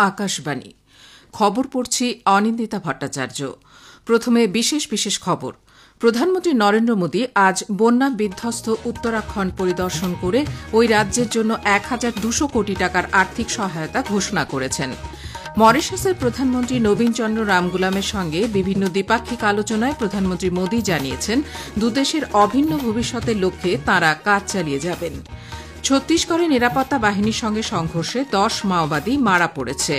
আকাশবাণী খবর পড়ছি অনিন্দিতা ভট্টাচার্য। প্রথমে বিশেষ বিশেষ খবর। প্রধানমন্ত্রী নরেন্দ্র মোদী আজ বন্যা বিধ্বস্ত উত্তরাখণ্ড পরিদর্শন করে ওই রাজ্যের জন্য ১,২০০ কোটি টাকার আর্থিক সহায়তা ঘোষণা করেছেন। মরিশাসের প্রধানমন্ত্রী নবীন চন্দ্র রামগুলামের সঙ্গে বিভিন্ন দ্বিপাক্ষিক আলোচনায় প্রধানমন্ত্রী মোদী জানিয়েছেন দুদেশের অভিন্ন ভবিষ্যতের লক্ষ্যে তাঁরা কাজ চালিয়ে যাবেন। ছত্তিশগড়ে নিরাপত্তা বাহিনীর সঙ্গে সংঘর্ষে ১০ মাওবাদী মারা পড়েছে।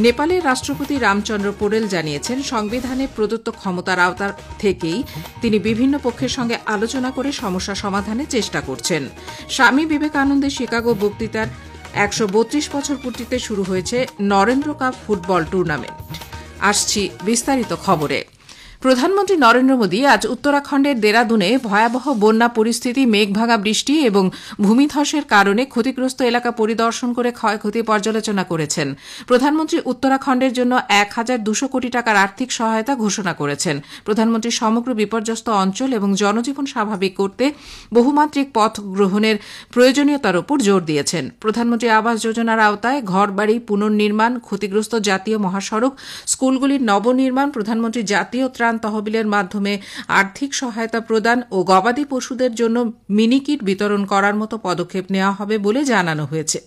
নেপালের রাষ্ট্রপতি রামচন্দ্র পোরেল জানিয়েছেন সংবিধানে প্রদত্ত ক্ষমতার আওতা থেকেই তিনি বিভিন্ন পক্ষের সঙ্গে আলোচনা করে সমস্যা সমাধানের চেষ্টা করছেন। স্বামী বিবেকানন্দের শিকাগো বক্তৃতার ১৩২ বছর পূর্তিতে শুরু হয়েছে নরেন্দ্র কাপ ফুটবল টুর্নামেন্ট। আসছি বিস্তারিত খবরে। প্রধানমন্ত্রী নরেন্দ্র মোদী আজ উত্তরাখণ্ডের দেরাদুনে ভয়াবহ বন্যা পরিস্থিতি, মেঘভাঙা বৃষ্টি এবং ভূমিধসের কারণে ক্ষতিগ্রস্ত এলাকা পরিদর্শন করে ক্ষয়ক্ষতি পর্যালোচনা করেছেন। প্রধানমন্ত্রী উত্তরাখণ্ডের জন্য ১,২০০ কোটি টাকার আর্থিক সহায়তা ঘোষণা করেছেন। প্রধানমন্ত্রী সমগ্র বিপর্যস্ত অঞ্চল এবং জনজীবন স্বাভাবিক করতে বহুমাত্রিক পথ গ্রহণের প্রয়োজনীয়তার উপর জোর দিয়েছেন। প্রধানমন্ত্রী আবাস যোজনার আওতায় ঘরবাড়ি পুনর্নির্মাণ, ক্ষতিগ্রস্ত জাতীয় মহাসড়ক, স্কুলগুলির নবনির্মাণ, প্রধানমন্ত্রী জাতীয় ত্রাণ তহবিলের মাধ্যমে আর্থিক সহায়তা প্রদান ও গবাদি পশুদের জন্য মিনিকিট বিতরণ করার মতো পদক্ষেপ নেওয়া হবে বলে জানানো হয়েছে।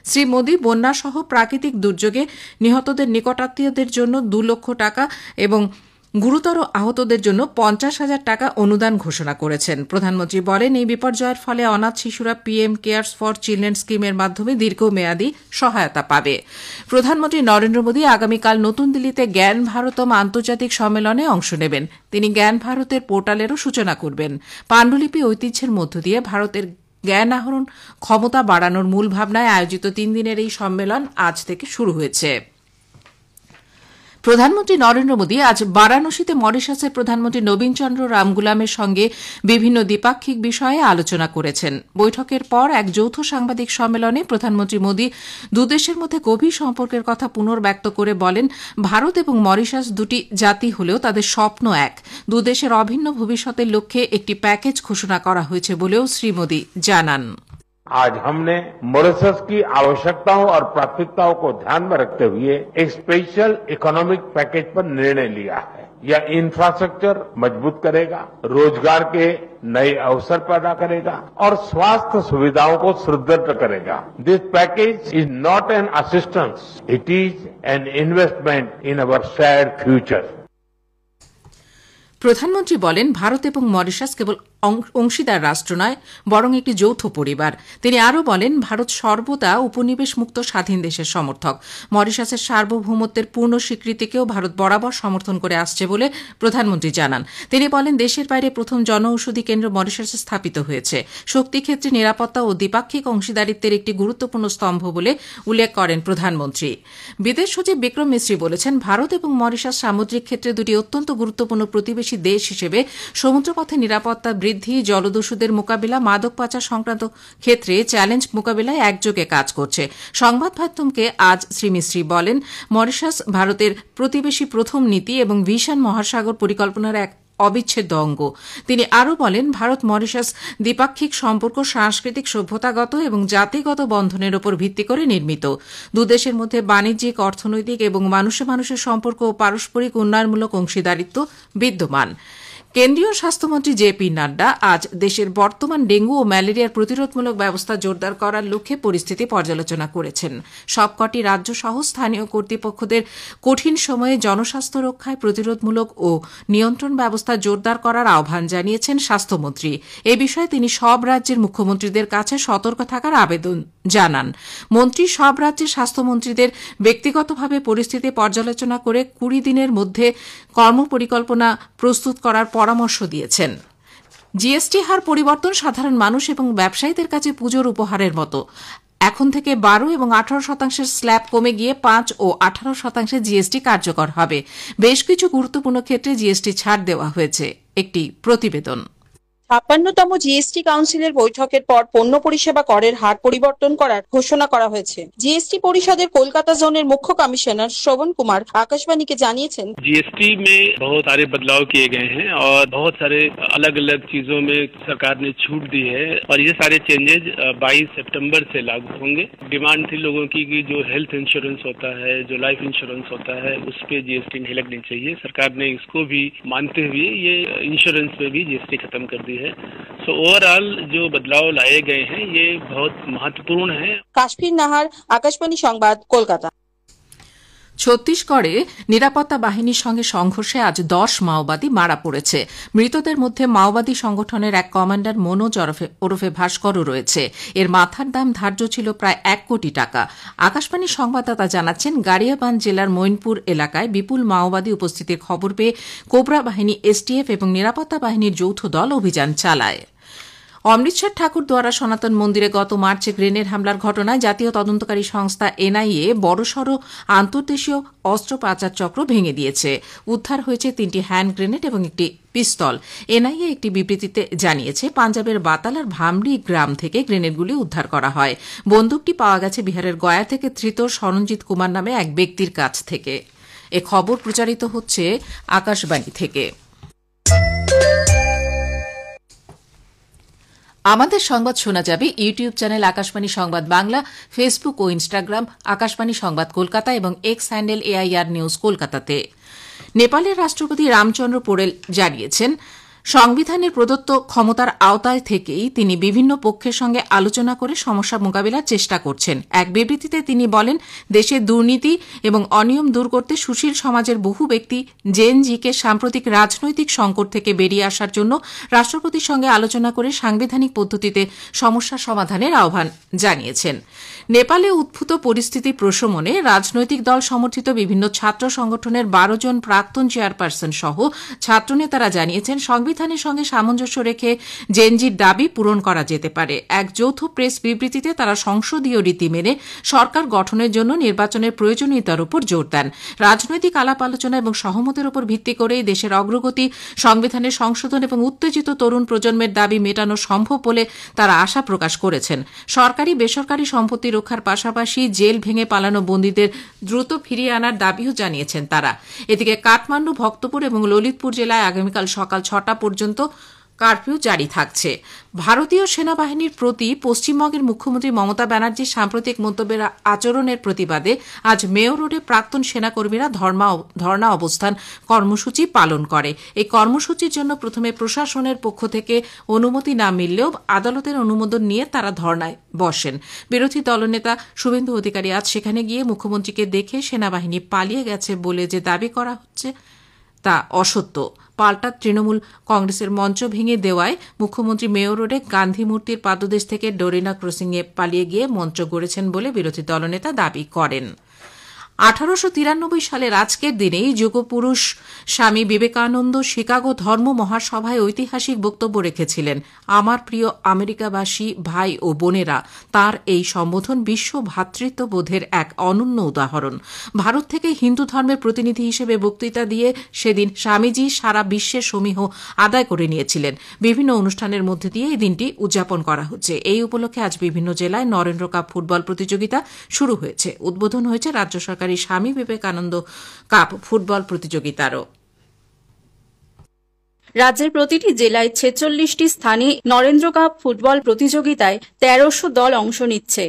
শ্রী মোদী বন্যাসহ প্রাকৃতিক দুর্যোগে নিহতদের নিকটাত্মীয়দের জন্য ২ লক্ষ টাকা এবং গুরুতর আহতদের জন্য ৫০,০০০ টাকা অনুদান ঘোষণা করেছেন। প্রধানমন্ত্রী বলেন, এই বিপর্যয়ের ফলে অনাথ শিশুরা পিএম কেয়ারস ফর চিলড্রেন স্কিমের মাধ্যমে দীর্ঘমেয়াদী সহায়তা পাবে। প্রধানমন্ত্রী নরেন্দ্র মোদী আগামীকাল নতুন দিল্লিতে জ্ঞান ভারতম আন্তর্জাতিক সম্মেলনে অংশ নেবেন। তিনি জ্ঞান ভারতের পোর্টালেরও সূচনা করবেন। পাণ্ডুলিপি ঐতিহ্যের মধ্য দিয়ে ভারতের জ্ঞান আহরণ ক্ষমতা বাড়ানোর মূল ভাবনায় আয়োজিত ৩ দিনের এই সম্মেলন আজ থেকে শুরু হয়েছে। প্রধানমন্ত্রী নরেন্দ্র মোদী আজ বারাণসীতে মরিশাসের প্রধানমন্ত্রী নবীন চন্দ্র রামগুলামের সঙ্গে বিভিন্ন দ্বিপাক্ষিক বিষয়ে আলোচনা করেছেন। বৈঠকের পর এক যৌথ সাংবাদিক সম্মেলনে প্রধানমন্ত্রী মোদী দুদেশের মধ্যে গভীর সম্পর্কের কথা পুনর্ব্যক্ত করে বলেন, ভারত এবং মরিশাস দুটি জাতি হলেও তাদের স্বপ্ন এক। দুদেশের অভিন্ন ভবিষ্যতের লক্ষ্যে একটি প্যাকেজ ঘোষণা করা হয়েছে বলেও শ্রী মোদী জানান। आज हमने मॉरिशस की आवश्यकताओं और प्राथमिकताओं को ध्यान में रखते हुए एक स्पेशल इकोनॉमिक पैकेज पर निर्णय लिया है। यह इंफ्रास्ट्रक्चर मजबूत करेगा, रोजगार के नए अवसर पैदा करेगा और स्वास्थ्य सुविधाओं को सुदृढ़ करेगा। This package is not an assistance, it is an investment in our shared future. প্রধানমন্ত্রী বলেন, ভারত এবং মরিশাস কেবল অংশীদার রাষ্ট্র নয়, বরং একটি যৌথ পরিবার। তিনি আরও বলেন, ভারত সর্বদা উপনিবেশ মুক্ত স্বাধীন দেশের সমর্থক। মরিশাসের সার্বভৌমত্বের পূর্ণ স্বীকৃতিকেও ভারত বরাবর সমর্থন করে আসছে বলে প্রধানমন্ত্রী জানান। তিনি বলেন, দেশের বাইরে প্রথম জনঔষধি কেন্দ্র মরিশাসে স্থাপিত হয়েছে। শক্তি ক্ষেত্রে নিরাপত্তা ও দ্বিপাক্ষিক অংশীদারিত্বের একটি গুরুত্বপূর্ণ স্তম্ভ বলে উল্লেখ করেন প্রধানমন্ত্রী। বিদেশ সচিব বিক্রম মিশ্রি বলেছেন, ভারত এবং মরিশাস সামুদ্রিক ক্ষেত্রে দুটি অত্যন্ত গুরুত্বপূর্ণ প্রতিবেশী দেশ হিসেবে সমুদ্রপথে নিরাপত্তা বৃদ্ধি, জলদস্যুদের মোকাবিলা, মাদক পাচার সংক্রান্ত ক্ষেত্রে চ্যালেঞ্জ মোকাবিলায় একযোগে কাজ করছে। সংবাদ মাধ্যমকে আজ শ্রী মিশ্রি বলেন, মরিশাস ভারতের প্রতিবেশী প্রথম নীতি এবং ভিশন মহাসাগর পরিকল্পনার এক অবিচ্ছেদ্য অঙ্গ। তিনি আরও বলেন, ভারত মরিশাস দ্বিপাক্ষিক সম্পর্ক সাংস্কৃতিক, সভ্যতাগত এবং জাতিগত বন্ধনের উপর ভিত্তি করে নির্মিত। দুদেশের মধ্যে বাণিজ্যিক, অর্থনৈতিক এবং মানুষে মানুষের সম্পর্ক ও পারস্পরিক উন্নয়নমূলক অংশীদারিত্ব বিদ্যমান। কেন্দ্রীয় স্বাস্থ্যমন্ত্রী জেপি নাড্ডা আজ দেশের বর্তমান ডেঙ্গু ও ম্যালেরিয়ার প্রতিরোধমূলক ব্যবস্থা জোরদার করার লক্ষ্যে পরিস্থিতি পর্যালোচনা করেছেন। সবকটি রাজ্য সহ স্থানীয় কর্তৃপক্ষদের কঠিন সময়ে জনস্বাস্থ্য রক্ষায় প্রতিরোধমূলক ও নিয়ন্ত্রণ ব্যবস্থা জোরদার করার আহ্বান জানিয়েছেন স্বাস্থ্যমন্ত্রী। এ বিষয়ে তিনি সব রাজ্যের মুখ্যমন্ত্রীদের কাছে সতর্ক থাকার আবেদন জানান। মন্ত্রী সব রাজ্যের স্বাস্থ্যমন্ত্রীদের ব্যক্তিগতভাবে পরিস্থিতি পর্যালোচনা করে ২০ দিনের মধ্যে কর্মপরিকল্পনা প্রস্তুত করার পরামর্শ দিয়েছেন। জিএসটি হার পরিবর্তন সাধারণ মানুষ এবং ব্যবসায়ীদের কাছে পুজোর উপহারের মতো। এখন থেকে ১২ এবং ১৮% স্ল্যাব কমে গিয়ে ৫ ও ১৮% জিএসটি কার্যকর হবে। বেশ কিছু গুরুত্বপূর্ণ ক্ষেত্রে জিএসটি ছাড় দেওয়া হয়েছে। একটি প্রতিবেদন। ৫৬তম জিএসটি কাউন্সিলের বৈঠকের পর পণ্য পরিষেবা করের হার পরিবর্তন করার ঘোষণা করা হয়েছে। জিএসটি পরিষদের কলকাতা জোনের মুখ্য কমিশনার শ্রবণ কুমার আকাশবাণীকে জানিয়েছেন, जीएसटी में बहुत सारे बदलाव किए गए हैं और बहुत सारे अलग अलग चीजों में सरकार ने छूट दी है और ये सारे चेंजेज 22 सितंबर से लागू होंगे। डिमांड थी लोगों की कि जो हेल्थ इंश्योरेंस होता है, जो लाइफ इंश्योरेंस होता है, उस पे जीएसटी नहीं लगनी चाहिए। सरकार ने इसको भी मानते हुए ये इंश्योरेंस पे भी जीएसटी खत्म कर दी है। सो ओवरऑल जो बदलाव लाए गए हैं ये बहुत महत्वपूर्ण है। কাশ্মীর নাহার, আকাশবাণী সংবাদ, কলকাতা। ছত্তিশগড়ে নিরাপত্তা বাহিনীর সঙ্গে সংঘর্ষে আজ 10 মাওবাদী মারা পড়েছে। মৃতদের মধ্যে মাওবাদী সংগঠনের এক কমান্ডার মনোজ ওরফে ভাস্করও রয়েছে। এর মাথার দাম ধার্য ছিল প্রায় 1 কোটি টাকা। আকাশবাণীর সংবাদদাতা জানাচ্ছেন, গাড়িয়াবান্দ জেলার মৈনপুর এলাকায় বিপুল মাওবাদী উপস্থিতির খবর পেয়ে কোবরা বাহিনী, এসটিএফ এবং নিরাপত্তা বাহিনীর যৌথ দল অভিযান চালায়। অমৃতসর ঠাকুরদ্বারা সনাতন মন্দিরে গত মার্চে গ্রেনেড হামলার ঘটনায় জাতীয় তদন্তকারী সংস্থা এনআইএ বড়সড় আন্তর্দেশীয় অস্ত্র পাচার চক্র ভেঙে দিয়েছে। উদ্ধার হয়েছে 3টি হ্যান্ড গ্রেনেড এবং একটি পিস্তল। এনআইএ একটি বিবৃতিতে জানিয়েছে, পাঞ্জাবের বাতালার ভামড়ি গ্রাম থেকে গ্রেনেডগুলি উদ্ধার করা হয়। বন্দুকটি পাওয়া গেছে বিহারের গয়া থেকে ধৃত সরঞ্জিত কুমার নামে এক ব্যক্তির কাছ থেকে। এ খবর প্রচারিত হচ্ছে আকাশবাণী থেকে। আমাদের সংবাদ শোনা যাবে ইউটিউব চ্যানেল আকাশবাণী সংবাদ বাংলা, ফেসবুক ও ইনস্টাগ্রাম আকাশবাণী সংবাদ কলকাতা এবং এক্স হ্যান্ডেল এআইআর নিউজ কলকাতাতে। নেপালের রাষ্ট্রপতি রামচন্দ্র পোড়েল জানিয়েছেন, সংবিধানের প্রদত্ত ক্ষমতার আওতায় থেকেই তিনি বিভিন্ন পক্ষের সঙ্গে আলোচনা করে সমস্যা মোকাবিলার চেষ্টা করছেন। এক বিবৃতিতে তিনি বলেন, দেশে দুর্নীতি এবং অনিয়ম দূর করতে সুশীল সমাজের বহু ব্যক্তি জেএনজিকে সাম্প্রতিক রাজনৈতিক সংকট থেকে বেরিয়ে আসার জন্য রাষ্ট্রপতির সঙ্গে আলোচনা করে সাংবিধানিক পদ্ধতিতে সমস্যা সমাধানের আহ্বান জানিয়েছেন। নেপালে উদ্ভূত পরিস্থিতি প্রশমনে রাজনৈতিক দল সমর্থিত বিভিন্ন ছাত্র সংগঠনের 12 জন প্রাক্তন চেয়ারপারসন সহ ছাত্রনেতারা জানিয়েছেন, সংবিধানের সঙ্গে সামঞ্জস্য রেখে জেএনজির দাবি পূরণ করা যেতে পারে। এক যৌথ প্রেস বিবৃতিতে তারা সংসদীয় রীতি মেনে সরকার গঠনের জন্য নির্বাচনের প্রয়োজনীয়তার উপর জোর দেন। রাজনৈতিক আলাপ আলোচনা এবং সহমতের উপর ভিত্তি করেই দেশের অগ্রগতি, সংবিধানের সংশোধন এবং উত্তেজিত তরুণ প্রজন্মের দাবি মেটানো সম্ভব বলে তারা আশা প্রকাশ করেছেন। সরকারি বেসরকারি সম্পত্তি রক্ষার পাশাপাশি জেল ভেঙে পালানো বন্দীদের দ্রুত ফিরিয়ে আনার দাবিও জানিয়েছেন তারা। এদিকে কাঠমান্ডু, ভক্তপুর এবং ললিতপুর জেলায় আগামীকাল সকাল 6টা পর্যন্ত কারফিউ জারি থাকছে। ভারতীয় সেনাবাহিনীর প্রতি পশ্চিমবঙ্গের মুখ্যমন্ত্রী মমতা ব্যানার্জির সাম্প্রতিক মন্তব্যের আচরণের প্রতিবাদে আজ মেয়র রোডে প্রাক্তন সেনাকর্মীরা ধর্ণা অবস্থান কর্মসূচি পালন করে। এই কর্মসূচির জন্য প্রথমে প্রশাসনের পক্ষ থেকে অনুমতি না মিললেও আদালতের অনুমোদন নিয়ে তারা ধর্ণায় বসেন। বিরোধী দলনেতা শুভেন্দু অধিকারী আজ সেখানে গিয়ে মুখ্যমন্ত্রীকে দেখে সেনাবাহিনী পালিয়ে গেছে বলে যে দাবি করা হচ্ছে তা অসত্য। পাল্টা তৃণমূল কংগ্রেসের মঞ্চ ভেঙে দেওয়ায় মুখ্যমন্ত্রী মেয়র রোডে গান্ধী মূর্তির পাদদেশ থেকে ডোরিনা ক্রসিংয়ে পালিয়ে গিয়ে মঞ্চ গড়েছেন বলে বিরোধী দলনেতা দাবি করেন। 1893 সালের আজকের দিনেই যুগপুরুষ স্বামী বিবেকানন্দ শিকাগো ধর্ম মহাসভায় ঐতিহাসিক বক্তব্য রেখেছিলেন। আমার প্রিয় আমেরিকাবাসী ভাই ও বোনেরা, তার এই সম্বোধন বিশ্ব ভ্রাতৃত্ববোধের এক অনন্য উদাহরণ। ভারত থেকে হিন্দু ধর্মের প্রতিনিধি হিসেবে বক্তৃতা দিয়ে সেদিন স্বামীজি সারা বিশ্বের সমীহ আদায় করে নিয়েছিলেন। বিভিন্ন অনুষ্ঠানের মধ্যে দিয়ে এই দিনটি উদযাপন করা হচ্ছে। এই উপলক্ষে আজ বিভিন্ন জেলায় নরেন্দ্র কাপ ফুটবল প্রতিযোগিতা শুরু হয়েছে। উদ্বোধন হয়েছে রাজ্য সরকার স্বামী বিবেকানন্দ কাপ ফুটবল প্রতিযোগিতারও। রাজ্যের প্রতিটি জেলায় 46টি স্থানে নরেন্দ্র কাপ ফুটবল প্রতিযোগিতায় 1300 দল অংশ নিচ্ছে।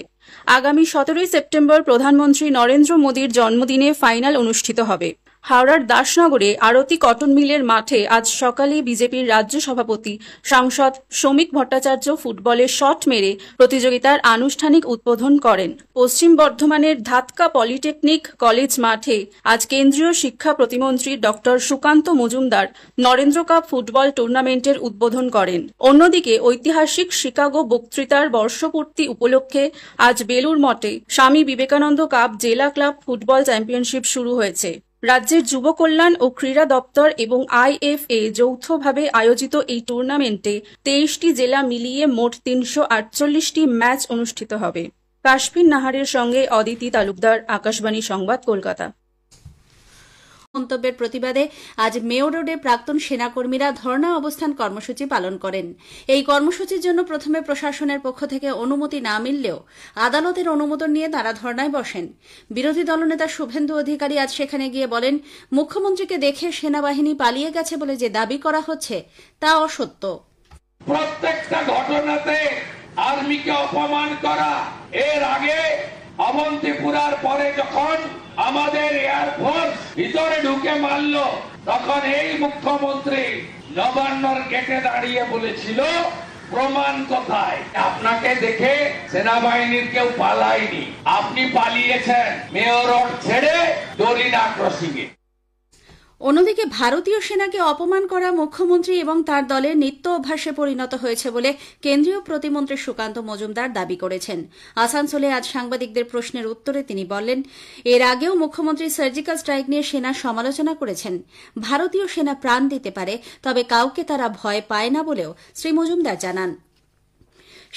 আগামী 17 সেপ্টেম্বর প্রধানমন্ত্রী নরেন্দ্র মোদীর জন্মদিনে ফাইনাল অনুষ্ঠিত হবে। হাওড়ার দাসনগরে আরতি কটন মিলের মাঠে আজ সকালে বিজেপির রাজ্য সভাপতি সাংসদ শ্রমিক ভট্টাচার্য ফুটবলের শট মেরে প্রতিযোগিতার আনুষ্ঠানিক উদ্বোধন করেন। পশ্চিম বর্ধমানের ধাতকা পলিটেকনিক কলেজ মাঠে আজ কেন্দ্রীয় শিক্ষা প্রতিমন্ত্রী doctor Sukanta Majumdar Narendra cup football টুর্নামেন্টের উদ্বোধন করেন। অন্যদিকে ঐতিহাসিক শিকাগো বক্তৃতার বর্ষপূর্তি উপলক্ষে আজ বেলুর মঠে স্বামী বিবেকানন্দ কাপ জেলা ক্লাব ফুটবল চ্যাম্পিয়নশিপ শুরু হয়েছে। রাজ্যের যুব কল্যাণ ও ক্রীড়া দপ্তর এবং আইএফএ যৌথভাবে আয়োজিত এই টুর্নামেন্টে 23টি জেলা মিলিয়ে মোট 348টি ম্যাচ অনুষ্ঠিত হবে। কাশ্মীর নাহারের সঙ্গে অদিতি তালুকদার, আকাশবাণী সংবাদ, কলকাতা। মন্তব্যের প্রতিবাদে আজ মেয়ো রোডে প্রাক্তন সেনাকর্মীরা ধর্ণা অবস্থান কর্মসূচি পালন করেন। এই কর্মসূচির জন্য প্রথমে প্রশাসনের পক্ষ থেকে অনুমতি না মিললেও আদালতের অনুমোদন নিয়ে তারা ধর্ণায় বসেন। বিরোধী দলনেতা শুভেন্দু অধিকারী আজ সেখানে গিয়ে বলেন, মুখ্যমন্ত্রীকে দেখে সেনাবাহিনী পালিয়ে গেছে বলে যে দাবি করা হচ্ছে তা অসত্য। প্রত্যেকটা ঘটনাতে আর্মিকে অপমান করা, এর আগে অবন্তিপুরার পরে যখন আমাদের এয়ারফোর্স ভিতরে ঢুকে মারল, তখন এই মুখ্যমন্ত্রী নবান্নর গেটে দাঁড়িয়ে বলেছিল, প্রমাণ কোথায়? আপনাকে দেখে সেনাবাহিনীর কেউ পালায়নি, আপনি পালিয়েছেন মেয়র রোড ছেড়ে ডোরিনা ক্রসিং এ। অন্যদিকে ভারতীয় সেনাকে অপমান করা মুখ্যমন্ত্রী এবং তার দলের নিত্য অভ্যাসে পরিণত হয়েছে বলে কেন্দ্রীয় প্রতিমন্ত্রী সুকান্ত মজুমদার দাবি করেছেন। আসানসোলে আজ সাংবাদিকদের প্রশ্নের উত্তরে তিনি বললেন, এর আগেও মুখ্যমন্ত্রী সার্জিক্যাল স্ট্রাইক নিয়ে সেনার সমালোচনা করেছেন। ভারতীয় সেনা প্রাণ দিতে পারে, তবে কাউকে তারা ভয় পায় না বলেও শ্রী মজুমদার জানান।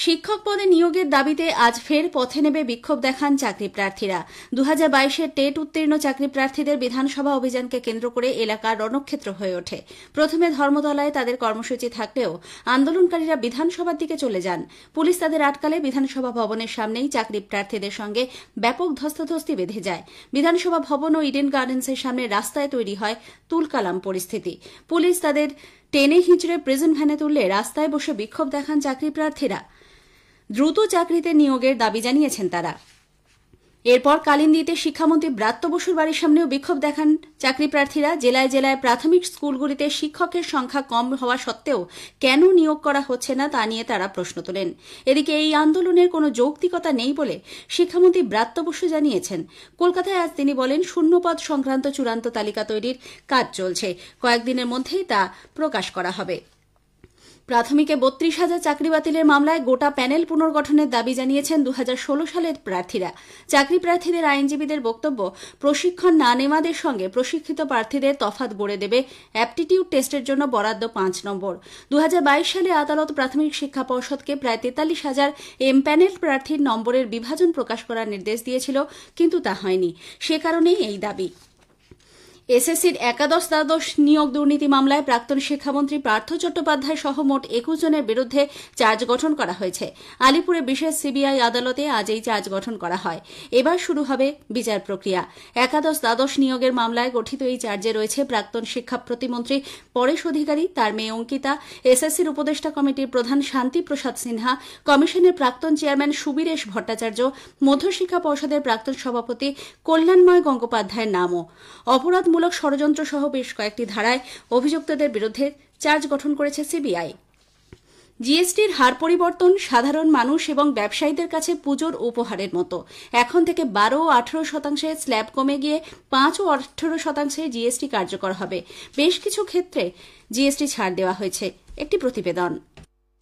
শিক্ষক পদে নিয়োগের দাবিতে আজ ফের পথে নেমে বিক্ষোভ দেখান চাকরি প্রার্থীরা। 2022-এর টেট উত্তীর্ণ চাকরি প্রার্থীদের বিধানসভা অভিযানকে কেন্দ্র করে এলাকার রণক্ষেত্র হয়ে ওঠে। প্রথমে ধর্মতলায় তাদের কর্মসূচি থাকলেও আন্দোলনকারীরা বিধানসভার দিকে চলে যান। পুলিশ তাদের আটকালে বিধানসভা ভবনের সামনেই চাকরি প্রার্থীদের সঙ্গে ব্যাপক ধস্তাধস্তি বেঁধে যায়। বিধানসভা ভবন ও ইডেন গার্ডেন্সের সামনে রাস্তায় তৈরি হয় তুলকালাম পরিস্থিতি। পুলিশ তাদের টেনে হিঁচড়ে প্রিজন ভ্যানে তুললে রাস্তায় বসে বিক্ষোভ দেখান চাকরি প্রার্থীরা। দ্রুত চাকরিতে নিয়োগের দাবি জানিয়েছেন তারা। এরপর কালিন্দিতে শিক্ষামন্ত্রী ব্রাত্য বসুর বাড়ির সামনেও বিক্ষোভ দেখান চাকরি প্রার্থীরা। জেলায় জেলায় প্রাথমিক স্কুলগুলিতে শিক্ষকের সংখ্যা কম হওয়া সত্ত্বেও কেন নিয়োগ করা হচ্ছে না তা নিয়ে তারা প্রশ্ন তোলেন। এদিকে এই আন্দোলনের কোনো যৌক্তিকতা নেই বলে শিক্ষামন্ত্রী ব্রাত্য বসু জানিয়েছেন। কলকাতায় আজ তিনি বলেন, শূন্যপদ সংক্রান্ত চূড়ান্ত তালিকা তৈরির কাজ চলছে, কয়েকদিনের মধ্যেই তা প্রকাশ করা হবে। প্রাথমিকে 32,000 চাকরি বাতিলের মামলায় গোটা প্যানেল পুনর্গঠনের দাবি জানিয়েছেন 2016 সালের প্রার্থীরা। চাকরি প্রার্থীদের আইনজীবীদের বক্তব্য, প্রশিক্ষণ না নেওয়াদের সঙ্গে প্রশিক্ষিত প্রার্থীদের তফাৎ গড়ে দেবে অ্যাপটিটিউড টেস্টের জন্য বরাদ্দ 5 নম্বর। 2022 সালে আদালত প্রাথমিক শিক্ষা পর্ষদকে প্রায় 43,000 প্যানেল প্রার্থীর নম্বরের বিভাজন প্রকাশ করার নির্দেশ দিয়েছিল, কিন্তু তা হয়নি। সে কারণেই এই দাবি। এসএসসির একাদশ-দ্বাদশ নিয়োগ দুর্নীতি মামলায় প্রাক্তন শিক্ষামন্ত্রী পার্থ চট্টোপাধ্যায় সহ মোট 21 জনের বিরুদ্ধে চার্জ গঠন করা হয়েছে। আলিপুরে বিশেষ সিবিআই আদালতে আজ এই চার্জ গঠন করা হয়। এবার শুরু হবে বিচার প্রক্রিয়া। একাদশ-দ্বাদশ নিয়োগের মামলায় গঠিত এই চার্জে রয়েছে প্রাক্তন শিক্ষা প্রতিমন্ত্রী পরেশ অধিকারী, তার মেয়ে অঙ্কিতা, এসএসসির উপদেষ্টা কমিটির প্রধান শান্তি প্রসাদ সিনহা, কমিশনের প্রাক্তন চেয়ারম্যান সুবীরেশ ভট্টাচার্য, মধ্যশিক্ষা পর্ষদের প্রাক্তন সভাপতি কল্যাণময় গঙ্গোপাধ্যায়ের নামও। অপরাধমূলক ষড়যন্ত্র সহ বেশ কয়েকটি ধারায় অভিযুক্তদের বিরুদ্ধে চার্জ গঠন করেছে সিবিআই। জিএসটির হার পরিবর্তন সাধারণ মানুষ এবং ব্যবসায়ীদের কাছে পুজোর উপহারের মতো। এখন থেকে 12 ও 18% স্ল্যাব কমে গিয়ে 5 ও 18% জিএসটি কার্যকর হবে। বেশ কিছু ক্ষেত্রে জিএসটি ছাড় দেওয়া হয়েছে। একটি প্রতিবেদন।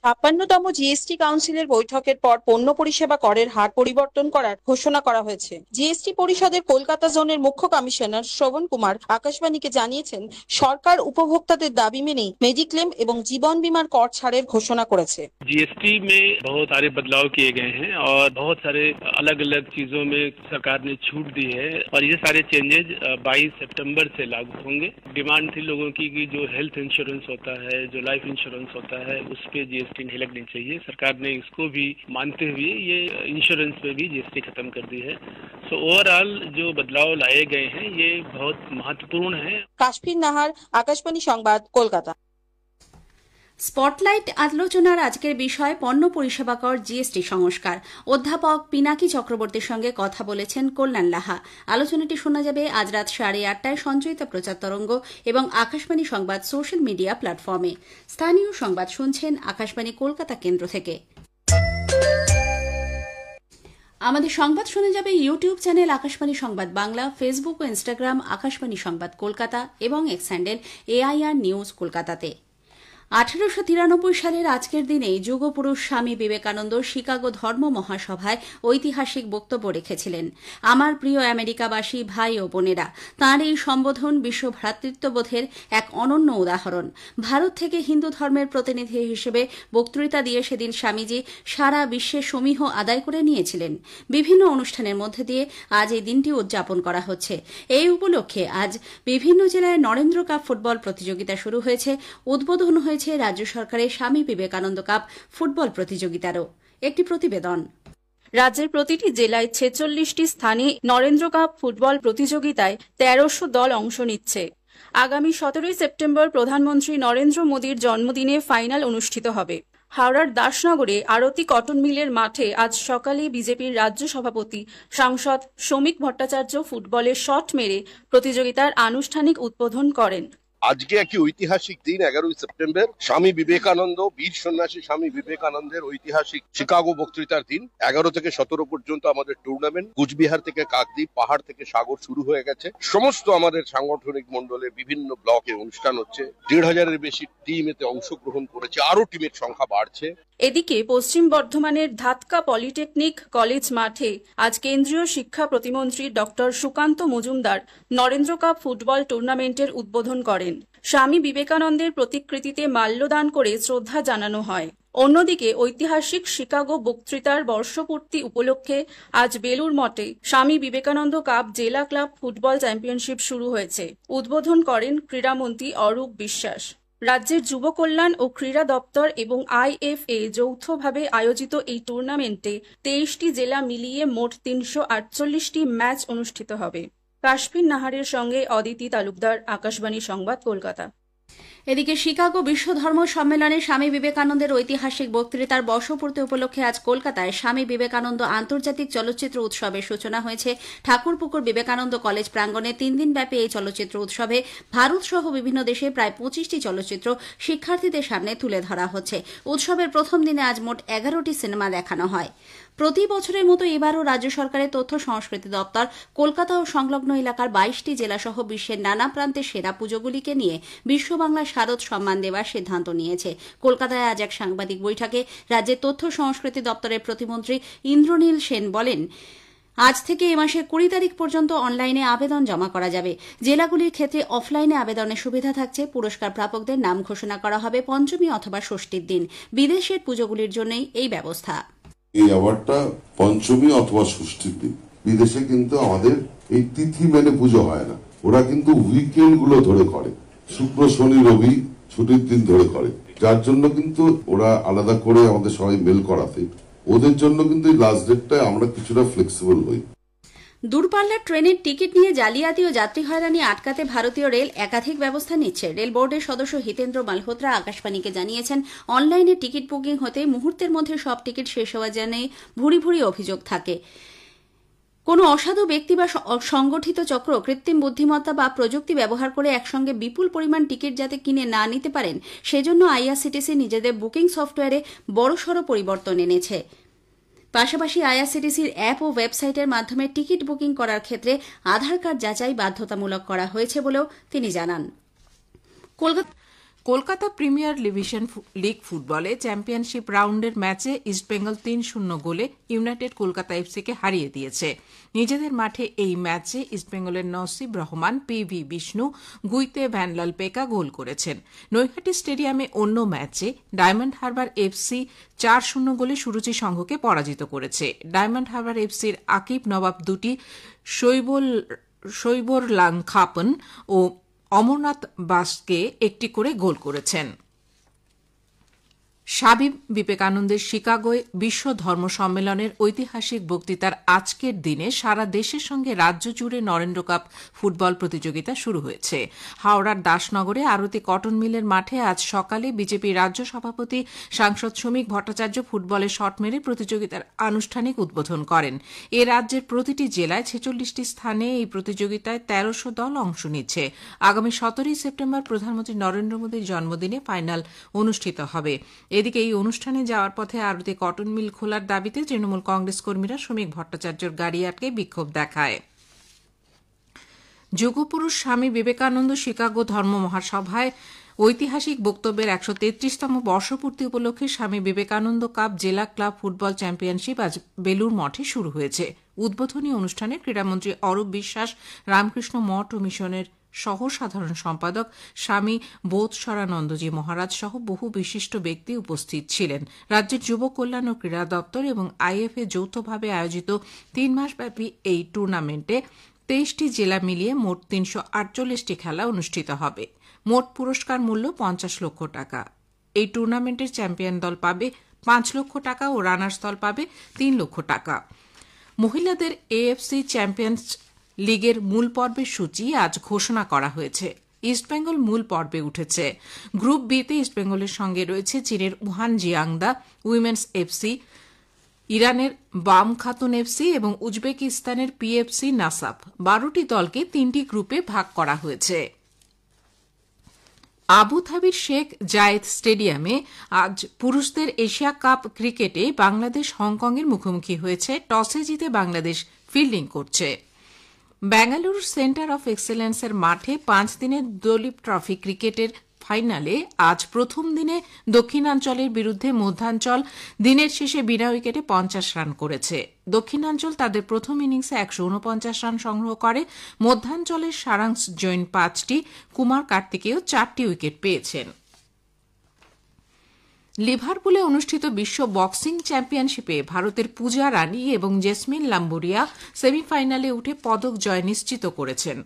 56তম জিএসটি কাউন্সিলের বৈঠকের পর পণ্য পরিষেবা করের হার পরিবর্তন করার ঘোষণা করা হয়েছে। জিএসটি পরিষদের কলকাতা জোনের মুখ্য কমিশনার শ্রবণ কুমার আকাশবাণীকে জানিয়েছেন, সরকার উপভোক্তাদের দাবি মেনেই মেডিক্লেম এবং জীবন বীমার কর ছাড়ের ঘোষণা করেছে। जीएसटी में बहुत सारे बदलाव किए गए हैं और बहुत सारे अलग अलग चीजों में सरकार ने छूट दी है और ये सारे चेंजेज 22 सितंबर से लागू होंगे। डिमांड थी लोगों की कि जो हेल्थ इंश्योरेंस होता है, जो लाइफ इंश्योरेंस होता है, उस पे जीएसटी नहीं लगनी चाहिए। सरकार ने इसको भी मानते हुए ये इंश्योरेंस पे भी जीएसटी खत्म कर दी है। सो ओवरऑल जो बदलाव लाए गए हैं ये बहुत महत्वपूर्ण है। কাশফির নাহার, আকাশবাণী সংবাদ, কলকাতা। স্পটলাইট আলোচনার আজকের বিষয় পণ্য পরিষেবা কর জিএসটি সংস্কার। অধ্যাপক পিনাকি চক্রবর্তীর সঙ্গে কথা বলেছেন কল্যাণ লাহা। আলোচনাটি শোনা যাবে আজ রাত 8:30টায় সঞ্চয়িতা প্রচার তরঙ্গ এবং আকাশবাণী সংবাদ সোশ্যাল মিডিয়া প্ল্যাটফর্মে। স্থানীয় সংবাদ শুনছেন আকাশবাণী কলকাতা কেন্দ্র থেকে। আমাদের সংবাদ শোনা যাবে ইউটিউব চ্যানেল আকাশবাণী সংবাদ বাংলা, ফেসবুক ও ইনস্টাগ্রাম আকাশবাণী সংবাদ কলকাতা এবং এক্স হ্যান্ডেল AIR নিউজ কলকাতাতে। 1893 সালের আজকের দিনেই যুগপুরুষ স্বামী বিবেকানন্দ শিকাগো ধর্ম মহাসভায় ঐতিহাসিক বক্তব্য রেখেছিলেন। আমার প্রিয় আমেরিকাবাসী ভাই ও বোনেরা, তাঁর এই সম্বোধন বিশ্ব ভ্রাতৃত্ববোধের এক অনন্য উদাহরণ। ভারত থেকে হিন্দু ধর্মের প্রতিনিধি হিসেবে বক্তৃতা দিয়ে সেদিন স্বামীজি সারা বিশ্বে সমীহ আদায় করে নিয়েছিলেন। বিভিন্ন অনুষ্ঠানের মধ্যে দিয়ে আজ এই দিনটি উদযাপন করা হচ্ছে। এই উপলক্ষে আজ বিভিন্ন জেলায় নরেন্দ্র কাপ ফুটবল প্রতিযোগিতা শুরু হয়েছে। উদ্বোধন হয়েছে রাজ্য সরকারের স্বামী বিবেকানন্দ কাপ ফুটবল প্রতিযোগিতারও। একটি প্রতিবেদন। রাজ্যের প্রতিটি জেলায় 46টি স্থানে নরেন্দ্র কাপ ফুটবল প্রতিযোগিতায় 1300 দল অংশ নিচ্ছে। আগামী 17 সেপ্টেম্বর প্রধানমন্ত্রী নরেন্দ্র মোদীর জন্মদিনে ফাইনাল অনুষ্ঠিত হবে। হাওড়ার দাসনগরে আরতি কটন মিলের মাঠে আজ সকালে বিজেপির রাজ্য সভাপতি সাংসদ শ্রমিক ভট্টাচার্য ফুটবলের শট মেরে প্রতিযোগিতার আনুষ্ঠানিক উদ্বোধন করেন। আজকে একটি ঐতিহাসিক দিন। 11 সেপ্টেম্বর স্বামী বিবেকানন্দ, বীর সন্ন্যাসী স্বামী বিবেকানন্দের ঐতিহাসিক শিকাগো বক্তৃতার দিন। 11 থেকে 17 পর্যন্ত আমাদের টুর্নামেন্ট। কুচবিহার থেকে কাকদ্বীপ, পাহাড় থেকে সাগর শুরু হয়ে গেছে। সমস্ত আমাদের সাংগঠনিক মন্ডলে বিভিন্ন ব্লকে অনুষ্ঠান হচ্ছে। 1,500-এর বেশি টিম এতে অংশগ্রহণ করেছে, আরো টিমের সংখ্যা বাড়ছে। এদিকে পশ্চিম বর্ধমানের ধাতকা পলিটেকনিক কলেজ মাঠে আজ কেন্দ্রীয় শিক্ষা প্রতিমন্ত্রী doctor Sukanta Majumdar Narendra cup football টুর্নামেন্টের উদ্বোধন করেন। স্বামী বিবেকানন্দের প্রতিকৃতিতে মাল্যদান করে শ্রদ্ধা জানানো হয়। অন্যদিকে ঐতিহাসিক শিকাগো বক্তৃতার বর্ষপূর্তি উপলক্ষে আজ বেলুর মঠে স্বামী বিবেকানন্দ কাপ জেলা ক্লাব ফুটবল চ্যাম্পিয়নশিপ শুরু হয়েছে। উদ্বোধন করেন ক্রীড়ামন্ত্রী অরূপ বিশ্বাস। রাজ্যের যুব কল্যাণ ও ক্রীড়া দপ্তর এবং IFA যৌথভাবে আয়োজিত এই টুর্নামেন্টে 23টি জেলা মিলিয়ে মোট 348টি ম্যাচ অনুষ্ঠিত হবে। কাশফিন নাহারের সঙ্গে অদিতি তালুকদার, আকাশবাণী সংবাদ, কলকাতা। এদিকে শিকাগো বিশ্ব ধর্ম সম্মেলনে স্বামী বিবেকানন্দের ঐতিহাসিক বক্তৃতার বর্ষপূর্তি উপলক্ষে আজ কলকাতায় স্বামী বিবেকানন্দ আন্তর্জাতিক চলচ্চিত্র উৎসবের সূচনা হয়েছে। ঠাকুরপুকুর বিবেকানন্দ কলেজ প্রাঙ্গণে 3 দিনব্যাপী এই চলচ্চিত্র উৎসবে ভারত সহ বিভিন্ন দেশে প্রায় 25টি চলচ্চিত্র শিক্ষার্থীদের সামনে তুলে ধরা হচ্ছে। উৎসবের প্রথম দিনে আজ মোট 11টি সিনেমা দেখানো হয়। প্রতি বছরের মতো এবারও রাজ্য সরকারের তথ্য সংস্কৃতি দপ্তর কলকাতা ও সংলগ্ন এলাকার 22টি জেলাসহ বিশ্বের নানা প্রান্তের সেরা পুজোগুলিকে নিয়ে বিশ্ব বাংলা শারদ সম্মান দেওয়ার সিদ্ধান্ত নিয়েছে। কলকাতায় আজ এক সাংবাদিক বৈঠকে রাজ্যের তথ্য সংস্কৃতি দপ্তরের প্রতিমন্ত্রী ইন্দ্রনীল সেন বলেন, আজ থেকে এ মাসের 20 তারিখ পর্যন্ত অনলাইনে আবেদন জমা করা যাবে। জেলাগুলির ক্ষেত্রে অফলাইনে আবেদনের সুবিধা থাকছে। পুরস্কার প্রাপকদের নাম ঘোষণা করা হবে পঞ্চমী অথবা ষষ্ঠীর দিন। বিদেশের পুজোগুলির জন্যই এই ব্যবস্থা। এই অ্যাওয়ার্ডটা পঞ্চমী অথবা ষষ্ঠীর দিন। বিদেশে কিন্তু আমাদের এই তিথি মেনে পুজো হয় না, ওরা কিন্তু উইকেন্ড গুলো ধরে করে, শুক্র শনি রবি ছুটির দিন ধরে করে, যার জন্য কিন্তু ওরা আলাদা করে আমাদের সবাই মেল করাতে ওদের জন্য কিন্তু লাস্ট ডেটটা আমরা কিছুটা ফ্লেক্সিবল হই। দূরপাল্লার ট্রেনের টিকিট নিয়ে জালিয়াতি ও যাত্রী হয়রানি আটকাতে ভারতীয় রেল একাধিক ব্যবস্থা নিচ্ছে। রেল বোর্ডের সদস্য হিতেন্দ্র মালহোত্রা আকাশবাণীকে জানিয়েছেন, অনলাইনে টিকিট বুকিং হতে মুহূর্তের মধ্যে সব টিকিট শেষ হওয়া জানিয়ে ভুরি ভুরি অভিযোগ থাকে। কোনো অসাধু ব্যক্তি বা সংগঠিত চক্র কৃত্রিম বুদ্ধিমত্তা বা প্রযুক্তি ব্যবহার করে একসঙ্গে বিপুল পরিমাণ টিকিট যাতে কিনে না নিতে পারেন সেজন্য IRCTC নিজেদের বুকিং সফটওয়্যারে বড়সড় পরিবর্তন এনেছে। পাশাপাশি IRCTCর অ্যাপ ও ওয়েবসাইটের মাধ্যমে টিকিট বুকিং করার ক্ষেত্রে আধার কার্ড যাচাই বাধ্যতামূলক করা হয়েছে বলেও তিনি জানান। কলকাতা প্রিমিয়ার ডিভিশন লিগ ফুটবলে চ্যাম্পিয়নশিপ রাউন্ডের ম্যাচে ইস্টবেঙ্গল 3-0 গোলে ইউনাইটেড কলকাতা এফসিকে হারিয়ে দিয়েছে। নিজেদের মাঠে এই ম্যাচে ইস্টবেঙ্গলের নসিব রহমান, PV বিষ্ণু, গুইতে ভ্যানলাল পেকা গোল করেছেন। নৈহাটি স্টেডিয়ামে অন্য ম্যাচে ডায়মন্ড হারবার এফসি 4-0 গোলে সুরুচি সংঘকে পরাজিত করেছে। ডায়মন্ড হারবার এফসির আকিব নবাব দুটি, শৈবর লাংখাপন ও অমরনাথ বাসকে একটি করে গোল করেছেন। স্বামী বিবেকানন্দের শিকাগোয় বিশ্ব ধর্ম সম্মেলনের ঐতিহাসিক বক্তৃতার আজকের দিনে সারা দেশের সঙ্গে রাজ্য জুড়ে নরেন্দ্র কাপ ফুটবল প্রতিযোগিতা শুরু হয়েছে। হাওড়ার দাসনগরে আরতি কটন মিলের মাঠে আজ সকালে বিজেপি রাজ্য সভাপতি সাংসদ শ্রমিক ভট্টাচার্য ফুটবলে শট মেরে প্রতিযোগিতার আনুষ্ঠানিক উদ্বোধন করেন। এ রাজ্যের প্রতিটি জেলায় 46টি স্থানে এই প্রতিযোগিতায় 1300 দল অংশ নিচ্ছে। আগামী 17 সেপ্টেম্বর প্রধানমন্ত্রী নরেন্দ্র মোদীর জন্মদিনে ফাইনাল অনুষ্ঠিত হবে। এদিকে এই অনুষ্ঠানে যাওয়ার পথে আরতি কটন মিল খোলার দাবিতে তৃণমূল কংগ্রেস কর্মীরা শ্রমিক ভট্টাচার্যের গাড়ি আটকে বিক্ষোভ দেখায়। যুগপুরুষ স্বামী বিবেকানন্দ শিকাগো ধর্ম মহাসভায় ঐতিহাসিক বক্তব্যের 133তম বর্ষপূর্তি উপলক্ষে স্বামী বিবেকানন্দ কাপ জেলা ক্লাব ফুটবল চ্যাম্পিয়নশিপ আজ বেলুর মঠে শুরু হয়েছে। উদ্বোধনী অনুষ্ঠানে ক্রীড়ামন্ত্রী অরূপ বিশ্বাস, রামকৃষ্ণ মঠ ও মিশনের সহ সাধারণ সম্পাদক স্বামী বোধশরানন্দজি মহারাজ সহ বহু বিশিষ্ট ব্যক্তি উপস্থিত ছিলেন। রাজ্যের যুব কল্যাণ ও ক্রীড়া দপ্তর এবং আইএফএ যৌথভাবে আয়োজিত 3 মাসব্যাপী এই টুর্নামেন্টে 23টি জেলা মিলিয়ে মোট 348টি খেলা অনুষ্ঠিত হবে। মোট পুরস্কার মূল্য 50 লক্ষ টাকা। এই টুর্নামেন্টের চ্যাম্পিয়ন দল পাবে 5 লক্ষ টাকা ও রানার্স দল পাবে 3 লক্ষ টাকা। মহিলাদের এএফসি চ্যাম্পিয়ন্স লিগের মূল পর্বের সূচি আজ ঘোষণা করা হয়েছে। ইস্টবেঙ্গল মূল পর্বে উঠেছে। গ্রুপ বিতে ইস্টবেঙ্গলের সঙ্গে রয়েছে চীনের উহান জিয়াংদা উইমেন্স এফসি, ইরানের বাম খাতুন এফসি এবং উজবেকিস্তানের পিএফসি নাসাফ। 12টি দলকে 3টি গ্রুপে ভাগ করা হয়েছে। আবুধাবির শেখ জায়েদ স্টেডিয়ামে আজ পুরুষদের এশিয়া কাপ ক্রিকেটে বাংলাদেশ হংকংয়ের মুখোমুখি হয়েছে। টসে জিতে বাংলাদেশ ফিল্ডিং করছে। বেঙ্গালুরু সেন্টার অফ এক্সেলেন্সের মাঠে 5 দিনের দলীপ ট্রফি ক্রিকেটের ফাইনালে আজ প্রথম দিনে দক্ষিণাঞ্চলের বিরুদ্ধে মধ্যাঞ্চল দিনের শেষে বিনা উইকেটে 50 রান করেছে। দক্ষিণাঞ্চল তাদের প্রথম ইনিংসে 149 রান সংগ্রহ করে। মধ্যাঞ্চলের সারাংশ জৈন 5টি, কুমার কার্তিকেয় 4টি উইকেট পেয়েছেন। লিভারপুলে অনুষ্ঠিত বিশ্ব বক্সিং চ্যাম্পিয়নশিপে ভারতের পূজা রানী এবং জেসমিন লাম্বুরিয়া সেমিফাইনালে উঠে পদক জয় নিশ্চিত করেছেন।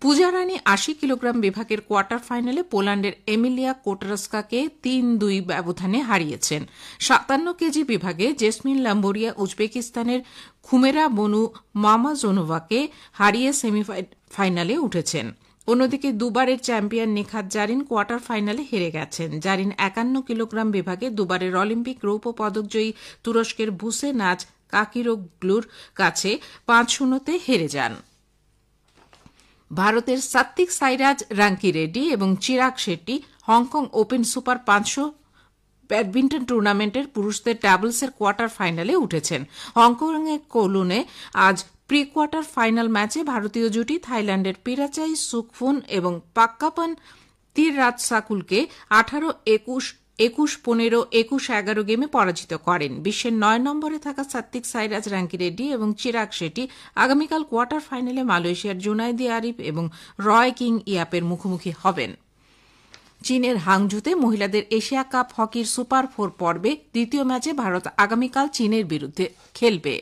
পূজা রানী 80 কিলোগ্রাম বিভাগের কোয়ার্টার ফাইনালে পোল্যান্ডের এমিলিয়া কোটারস্কাকে 3-2 ব্যবধানে হারিয়েছেন। 57 কেজি বিভাগে জেসমিন লাম্বুরিয়া উজবেকিস্তানের খুমেরা বনু মামাজোনোভাকে হারিয়ে সেমিফাইনালে উঠেছেন। অন্যদিকে দুবারের চ্যাম্পিয়ন নিখাত জারিন কোয়ার্টার ফাইনালে হেরে গেছেন। জারিন 51 কিলোগ্রাম বিভাগে দুবারের অলিম্পিক রৌপ্য পদকজয়ী তুরস্কের বুসে নাচ কাকিরোগ্লুর কাছে 5-0 হেরে যান। ভারতের সাত্বিক সাইরাজ রাঙ্কিরেড্ডি এবং Chirag Shetty Hong Kong open super 500 badminton টুর্নামেন্টের পুরুষদের ডাবলসের কোয়ার্টার ফাইনালে উঠেছেন। হংকংয়ের কোলুনে আজ প্রি কোয়ার্টার ফাইনাল ম্যাচে ভারতীয় জুটি থাইল্যান্ডের পিরাচাই সুকফুন এবং পাক্কাপন তিররাতসাকুলকে 18-21, 21-15, 21-11 গেমে পরাজিত করেন। বিশ্বের 9 নম্বরে থাকা সাত্বিক সাইরাজ রাঙ্কিরেড্ডি এবং চিরাগ শেট্টি আগামীকাল কোয়ার্টার ফাইনালে মালয়েশিয়ার জুনাইদি আরিফ এবং রয় কিং ইয়াপের মুখোমুখি হবেন। চীনের হাংঝুতে মহিলাদের এশিয়া কাপ হকির সুপার 4 পর্বে দ্বিতীয় ম্যাচে ভারত আগামীকাল চীনের বিরুদ্ধে খেলবে।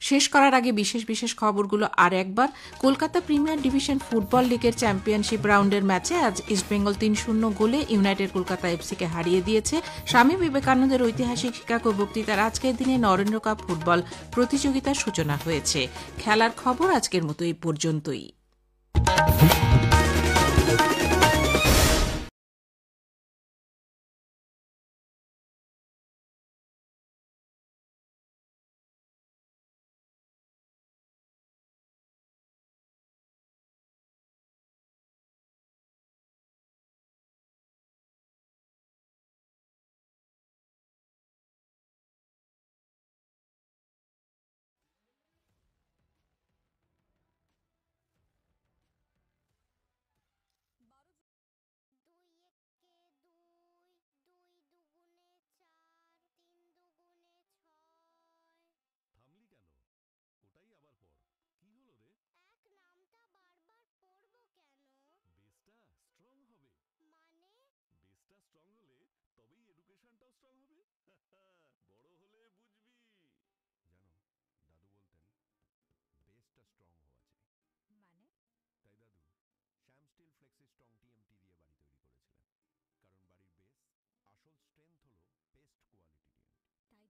শেষ করার আগে বিশেষ খবরগুলো আর একবার। কলকাতা প্রিমিয়ার ডিভিশন ফুটবল লিগের চ্যাম্পিয়নশিপ রাউন্ডের ম্যাচে আজ ইস্টবেঙ্গল 3-0 গোলে ইউনাইটেড কলকাতা এফসিকে হারিয়ে দিয়েছে। স্বামী বিবেকানন্দের ঐতিহাসিক শিকাগো বক্তৃতার আজকের দিনে নরেন্দ্র কাপ ফুটবল প্রতিযোগিতার সূচনা হয়েছে। খেলার খবর আজকের মতো এই পর্যন্তই। বড় হলে বুঝবি। জানো,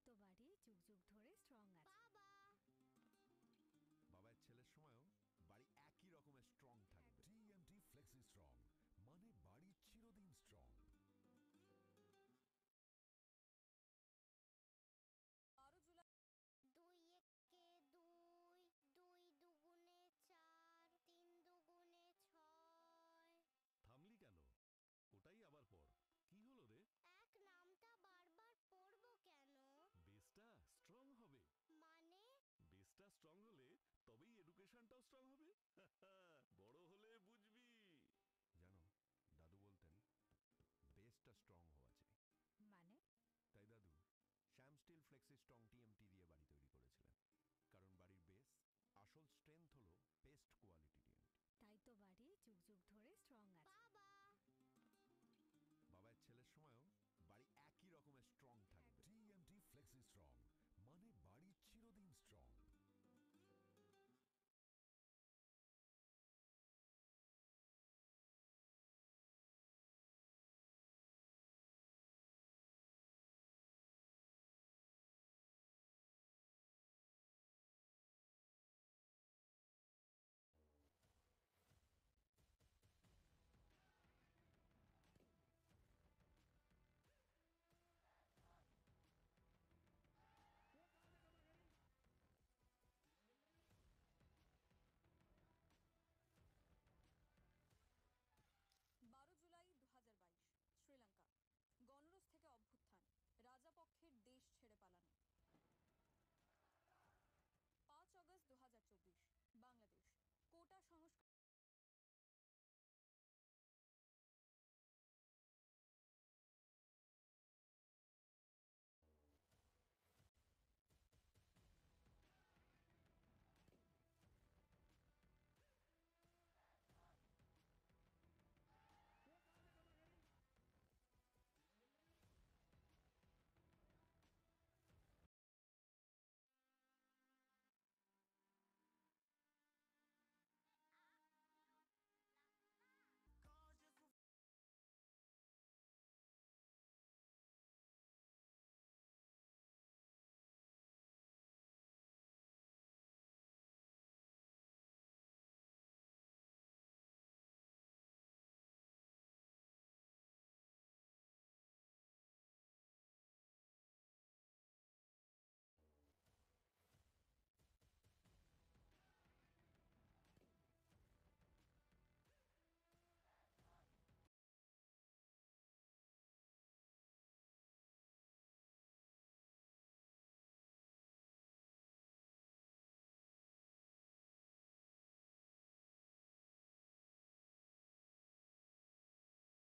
দাদু বলতেন বেস্ট কোয়ালিটি টেন্ট। তাই তো বাড়ি যুগ যুগ ধরে স্ট্রং আছে।